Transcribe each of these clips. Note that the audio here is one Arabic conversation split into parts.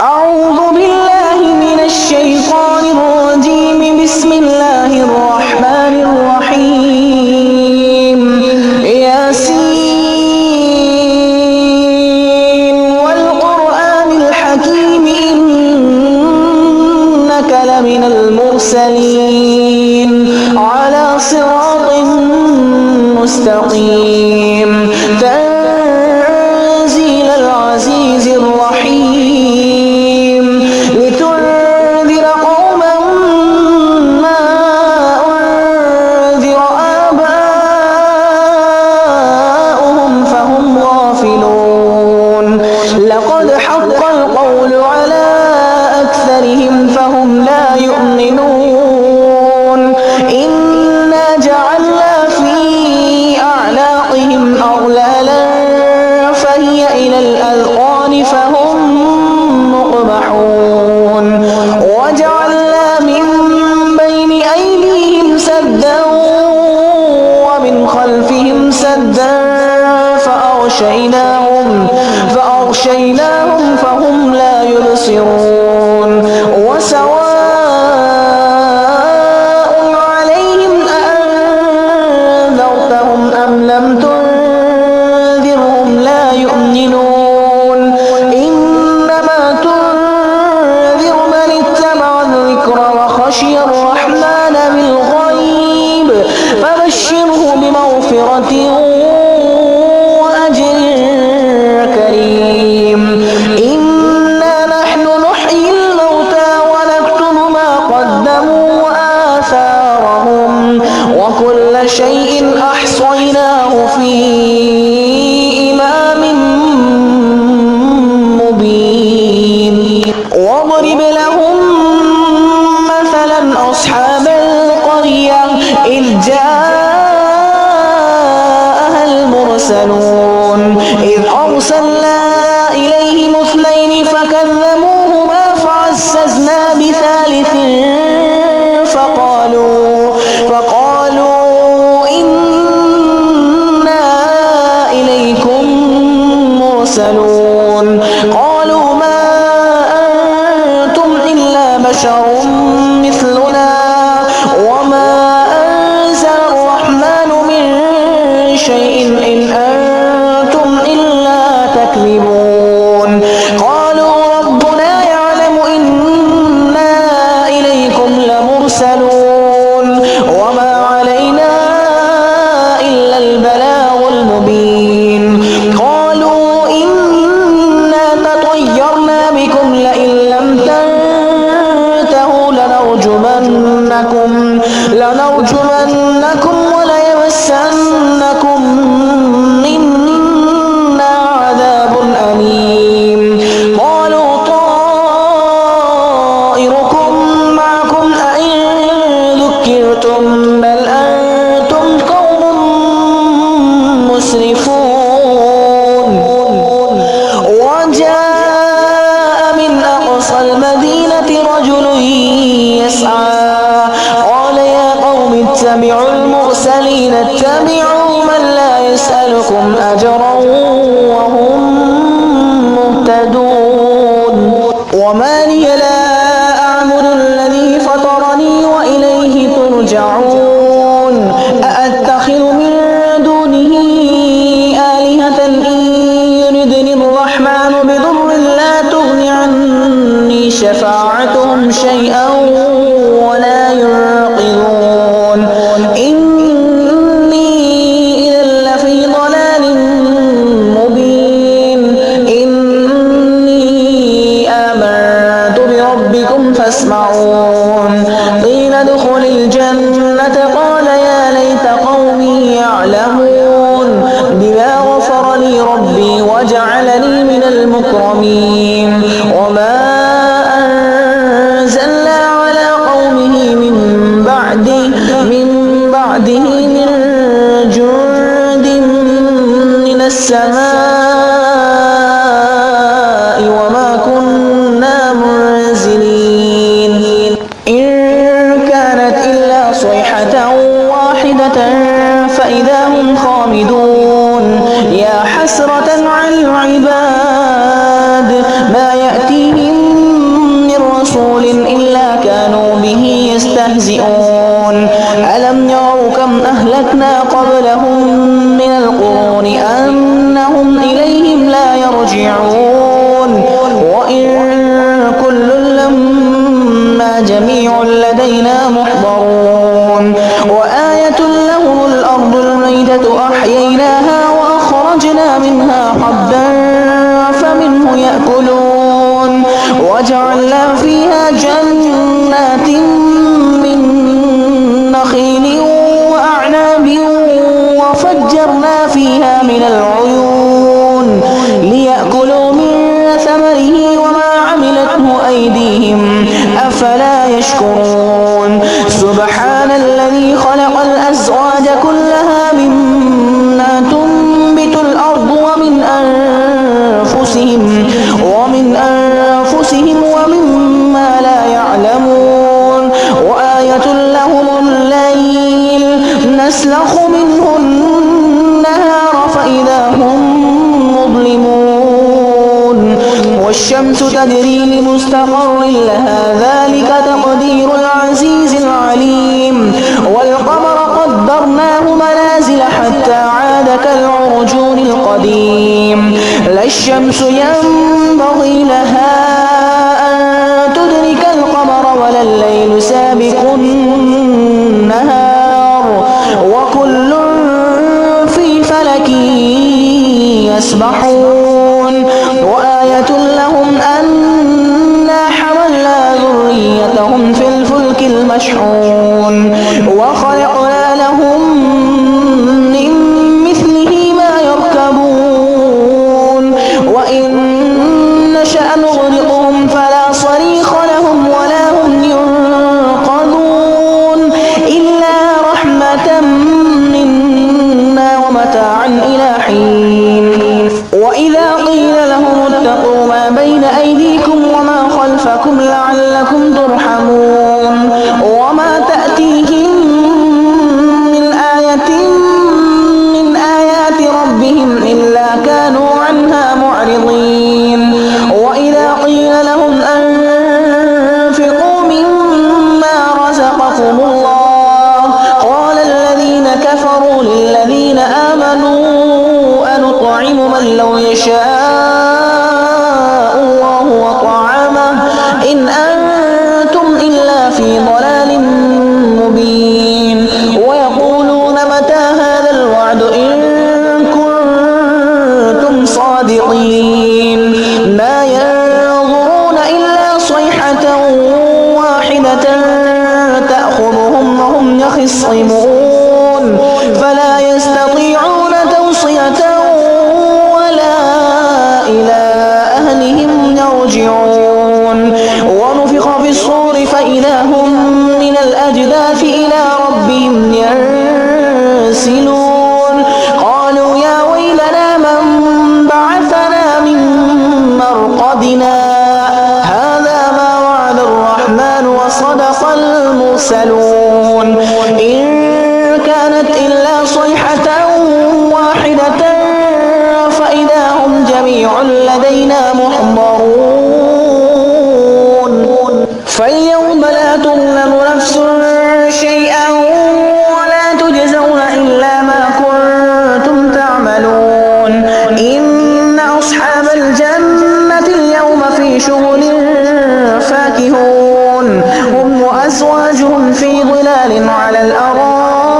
أعوذ بالله من الشيطان الرجيم. بسم الله الرحمن الرحيم. ياسين والقرآن الحكيم إنك لمن المرسلين على صراط مستقيم. تنزيل العزيز الرحيم. لتنذر قوما ما أنذر آباؤهم فهم غافلون. لقد حق القول على أكثرهم فهم لا يؤمنون. إنا جعلنا في أعناقهم أغلالا فهي إلى الأذقان فهم مقمحون. وجعلنا من بين أيديهم سدا ومن خلفهم سدا فأغشيناهم فهم لا يبصرون. وسواء عليهم أأنذرتهم أم لم تنذرهم لا يؤمنون. إنما تنذر من اتبع الذكر وخشي الرحمن بالغيب فبشره بمغفرة وأجر كريم. إنا نحن نحيي الموتى ونكتب ما قدموا وآثارهم وكل شيء أحصيناه في إمام مبين. واضرب لهم مثلا أصحاب القرية إذ جاءها المرسلون إذ أرسلنا إليهم اثنين فكذبوهما فعززنا بثالث فقالوا إنا إليكم مرسلون. قالوا ما أنتم إلا بشر مثلنا وما أنزل الرحمن من شيء إن أنتم إلا تكذبون. قالوا ربنا يعلم إنا إليكم لمرسلون وما علينا إلا البلاغ المبين. قالوا إنا تطيرنا بكم لئن لم تنتهوا لنرجمنكم وليمسنكم منا عذاب أليم. قالوا طائركم معكم أئن ذكرتم بل أنتم قوم مسرفون. وجاء من أقصى المدينة رجل يسعى قال يا قوم اتبعوا المرسلين اتبعوا من لا يسألكم أجرا وهم مهتدون. وما لي لا أعبد الذي فطرني وإليه ترجعون. أأتخذ من دونه آلهة إن يردني الرحمن بضر لا تغن عني شفاعتهم شيئا ولا ينقذون. إني إذا لفي ضلال مبين. إني آمنت بربكم فاسمعون. قيل ادخل الجنة قال يا ليت قومي يعلمون بما غفر لي ربي وجعلني من المكرمين. وما أنزلنا على قومه من بعده من جند من السماء وما كنا منزلين. وجعلنا فيها جنات من نخيل وأعناب وفجرنا فيها من العيون ليأكلوا من ثمره وما عملته أيديهم أفلا يشكرون سبحان الذي خلق الأزواج كلها مما تنبت الأرض ومن أنفسهم ومما لا يعلمون وآية لهم الليل نسلخ منه النهار فإذا هم مظلمون والشمس تجري لمستقر لها ذلك تقدير العزيز العليم والقمر قدرناه منازل حتى عاد كالعرجون القديم لا الشمس ينبغي لها أن تدرك القمر ولا الليل سابق النهار وكل في فلك يسبحون وآية لهم أنا حملنا ذريتهم في الفلك المشحون وخلقنا لهم من مثله ما يركبون وإن نشأ نغرقهم فلا صريخ لهم ولا هم ينقذون إلا رحمة منا ومتاعا إلى حين وإذا قيل لهم اتقوا ما بين أيديكم وما خلفكم لعلكم ترحمون وما تأتيهم من آية من آيات ربهم إلا كانوا عنها معرضين وإذا قيل لهم أنفقوا مما رزقكم الله قال الذين كفروا للذين آمنوا أنطعم من لو يشاء الله وطعامه إن أنتم إلا في ضلال مبين ويقولون متى هذا الوعد إن كنتم صادقين ما ينظرون إلا صيحة واحدة تأخذهم وهم يخصمون فلا يستطيعون توصية ولا إلى أهلهم يرجعون ونفخ في الصور فإذا هم من الأجداث إلى ربهم ينسلون قالوا يا ويلنا من بعثنا من مرقدنا هذا ما وعد الرحمن وصدق المرسلون إن كانت إلا صيحة واحدة فإذا هم جميع لدينا محضرون فاليوم لا تظلم نفس شيئا ولا تجزون إلا ما كنتم تعملون إن أصحاب الجنة اليوم في شغل فاكهون هم وأزواجهم في ظلال على الأرائك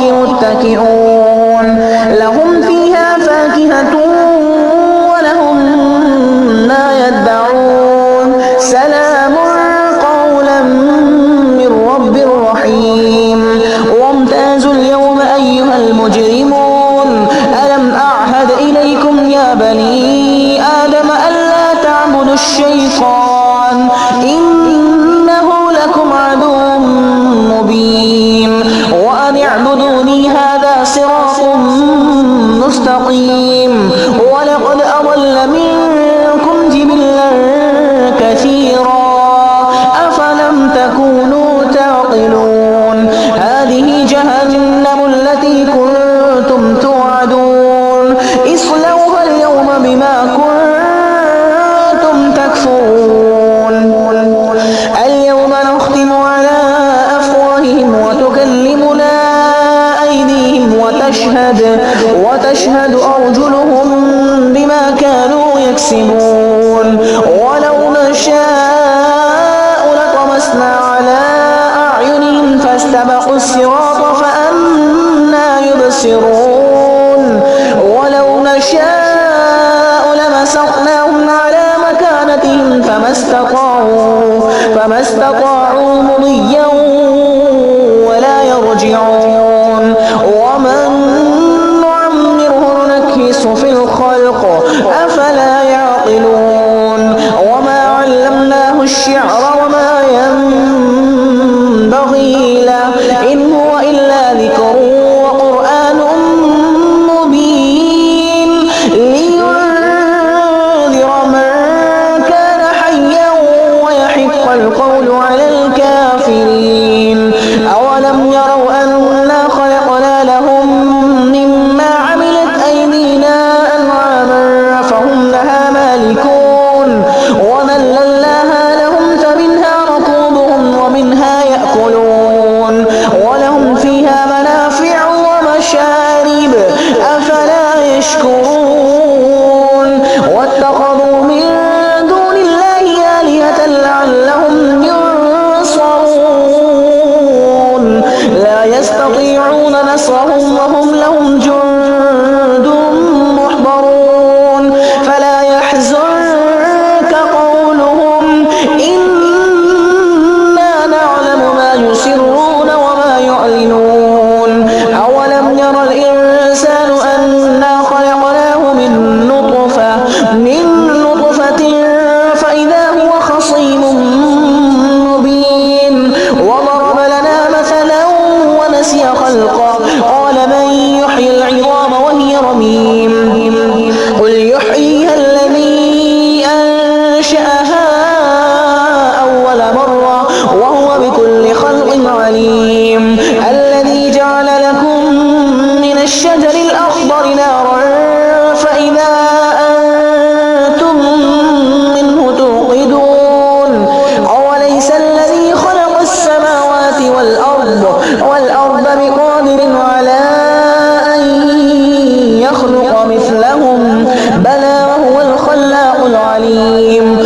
متكئون لهم فيها فاكهة ولهم ما يدعون سلام قولا من رب رحيم وامتازوا اليوم أيها المجرمون ألم أعهد إليكم يا بني آدم ألا تعبدوا الشيطان إنه لكم عدو مبين وأن اعبدوني هذا صراط مستقيم ولقد أضل منكم جبلا كثيرا أفلم تكونوا تعقلون هذه جهنم التي كنتم توعدون اصلوها اليوم بما كنتم تكفرون اليوم نختم على أفواههم وتكلمنا أيديهم وتشهد أرجلهم بما كانوا يكسبون ولو نشاء لطمسنا على أعينهم فاستبقوا الصراط فأنى يبصرون ولو نشاء لمسخناهم على مكانتهم آياتهم فما استطاعوا مضيا ولا يرجعون ومن نعمره نكسه في الخلق أفلا يعقلون وما علمناه الشعر وما ينبغي له إن هو إلا ذكر وقرآن مبين لينذر من كان حيا ويحق القول على الكافرين أولم يروا أنا خلقنا لهم مما عملت أيدينا أنعاما فهم لها مالكون وذللناها لهم فمنها ركوبهم ومنها يأكلون ولهم فيها منافع ومشارب أفلا يشكرون واتخذوا من دون الله آلهة لعلهم ينصرون لا يستطيعون نصرهم وهم لهم جند محضرون فلا يحزنك قولهم إنا نعلم ما يسرون وما يعلنون أولم ير الإنسان أنا خلقناه من نطفة فإذا هو خصيم مبين وضرب لنا مثلا ونسي خلقه قال من يحيي العظام وهي رميم قل يحييها الذي أنشأها أول مرة وهو بكل خلق عليم الذي جعل لكم من الشجر الأخضر نارا فإذا أنتم منه توقدون أوليس الذي خلق السماوات والأرض بقادر على أن يخلق مثلهم بلى وهو الخلاق العليم